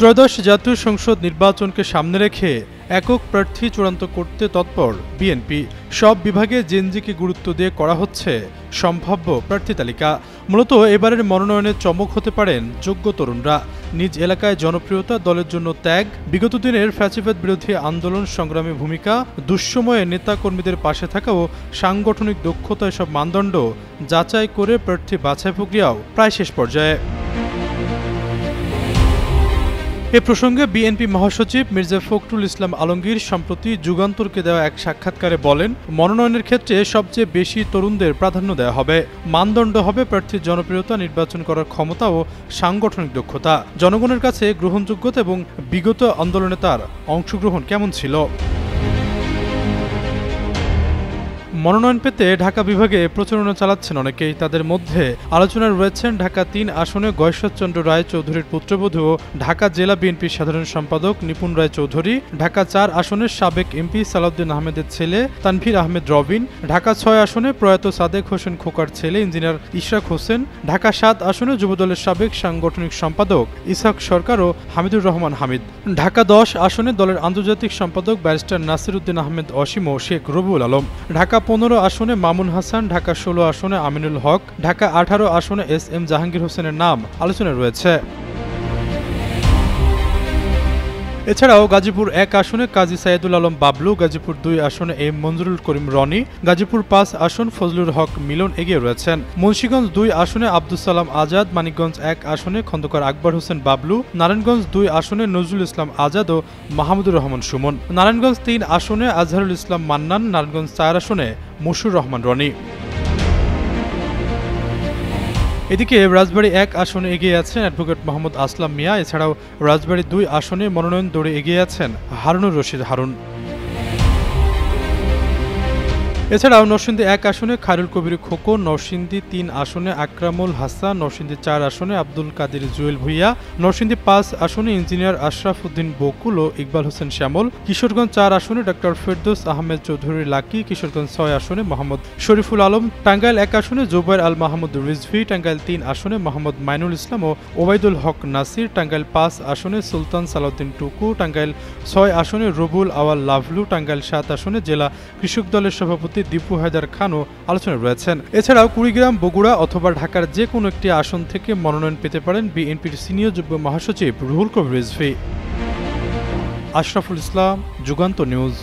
ত্রয়োদশ জাতীয় সংসদ নির্বাচনকে সামনে রেখে একক প্রার্থী চূড়ান্ত করতে তৎপর বিএনপি। সব বিভাগে জেনজিকে গুরুত্ব দিয়ে করা হচ্ছে সম্ভাব্য প্রার্থী তালিকা। মূলত এবারের মনোনয়নে চমক হতে পারেন যোগ্য তরুণরা। নিজ এলাকায় জনপ্রিয়তা, দলের জন্য ত্যাগ, বিগত দিনের ফ্যাসিবাদ বিরোধী আন্দোলন সংগ্রামী ভূমিকা, দুঃসময়ে নেতা কর্মীদের পাশে থাকা ও সাংগঠনিক দক্ষতা এসব মানদণ্ড যাচাই করে প্রার্থী বাছাই প্রক্রিয়াও প্রায় শেষ পর্যায়ে। এ প্রসঙ্গে বিএনপি মহাসচিব মির্জা ফখরুল ইসলাম আলমগীর সম্প্রতি যুগান্তরকে দেওয়া এক সাক্ষাৎকারে বলেন, মনোনয়নের ক্ষেত্রে সবচেয়ে বেশি তরুণদের প্রাধান্য দেওয়া হবে। মানদণ্ড হবে প্রার্থীর জনপ্রিয়তা, নির্বাচন করার ক্ষমতা ও সাংগঠনিক দক্ষতা, জনগণের কাছে গ্রহণযোগ্যতা এবং বিগত আন্দোলনে তার অংশগ্রহণ কেমন ছিল। মনোনয়ন পেতে ঢাকা বিভাগে প্রচারণা চালাচ্ছেন অনেকেই। তাদের মধ্যে আলোচনায় রয়েছেন ঢাকা ৩ আসনে গয়েশ্বরচন্দ্র রায় চৌধুরীর পুত্রবধূ ও ঢাকা জেলা বিএনপির সাধারণ সম্পাদক নিপুণ রায় চৌধুরী, ঢাকা ৪ আসনের সাবেক এমপি সালাউদ্দিন আহমেদের ছেলে তানভীর আহমেদ রবিন, ঢাকা ৬ আসনে প্রয়াত সাদেক হোসেন খোকার ছেলে ইঞ্জিনিয়ার ইশরাক হোসেন, ঢাকা ৭ আসনে যুবদলের সাবেক সাংগঠনিক সম্পাদক ইসহাক সরকার ও হামিদুর রহমান হামিদ, ঢাকা ১০ আসনে দলের আন্তর্জাতিক সম্পাদক ব্যারিস্টার নাসির উদ্দিন আহমেদ অসীম ও শেখ রবিউল আলম, ঢাকা ১৫ আসনে মামুন হাসান, ঢাকা ১৬ আসনে আমিনুল হক, ঢাকা ১৮ আসনে এস.এম. জাহাঙ্গীর হোসেনের নাম আলোচনায় রয়েছে। এছাড়াও গাজীপুর ১ আসনে কাজী সাইদুল আলম বাবলু, গাজীপুর ২ আসনে এম মঞ্জুরুল করিম রনি, গাজীপুর ৫ আসন ফজলুল হক মিলন এগিয়ে রয়েছেন। মুন্সিগঞ্জ ২ আসনে আব্দুস সালাম আজাদ, মানিকগঞ্জ ১ আসনে খন্দকার আকবর হোসেন বাবলু, নারায়ণগঞ্জ ২ আসনে নজরুল ইসলাম আজাদ ও মাহমুদুর রহমান সুমন, নারায়ণগঞ্জ ৩ আসনে আজহারুল ইসলাম মান্নান, নারায়ণগঞ্জ ৪ আসনে মুশুর রহমান রনি। এদিকে রাজবাড়ী ১ আসনে এগিয়ে আছেন অ্যাডভোকেট মোহাম্মদ আসলাম মিয়া। এছাড়াও রাজবাড়ী ২ আসনে মনোনয়ন দৌড়ে এগিয়ে আছেন হারুনুর রশিদ হারুন। এছাড়াও নরসিংদী ১ আসনে খায়রুল কবির খোকন, নরসিংদী ৩ আসনে আকরামুল হাসান, নরসিংদী ৪ আসনে আব্দুল কাদের জুয়েল ভুইয়া, নরসিংদী ৫ আসনে ইঞ্জিনিয়ার আশরাফ উদ্দিন বকুল ও ইকবাল হোসেন শ্যামল, কিশোরগঞ্জ ৪ আসনে ডক্টর ফেরদৌস আহমেদ চৌধুরী লাকি, কিশোরগঞ্জ ৬ আসনে মোহাম্মদ শরীফুল আলম, টাঙ্গাইল ১ আসনে জুবাইর আল মাহমুদ রিজভী, টাঙ্গাইল ৩ আসনে মোহাম্মদ মাইনুল ইসলাম ও ওবায়দুল হক নাসির, টাঙ্গাইল ৫ আসনে সুলতান সালাউদ্দিন টুকু, টাঙ্গাইল ৬ আসনে রবুল আওয়াল লাভলু, টাঙ্গাইল ৭ আসনে জেলা কৃষক দলের সভাপতি দীপু হায়দার খানও আলোচনায় রয়েছেন। এছাড়াও কুড়িগ্রাম, বগুড়া অথবা ঢাকার যে কোনো একটি আসন থেকে মনোনয়ন পেতে পারেন বিএনপির সিনিয়র যুগ্ম মহাসচিব রুহুল কবির রিজভী। আশরাফুল ইসলাম, যুগান্তর নিউজ।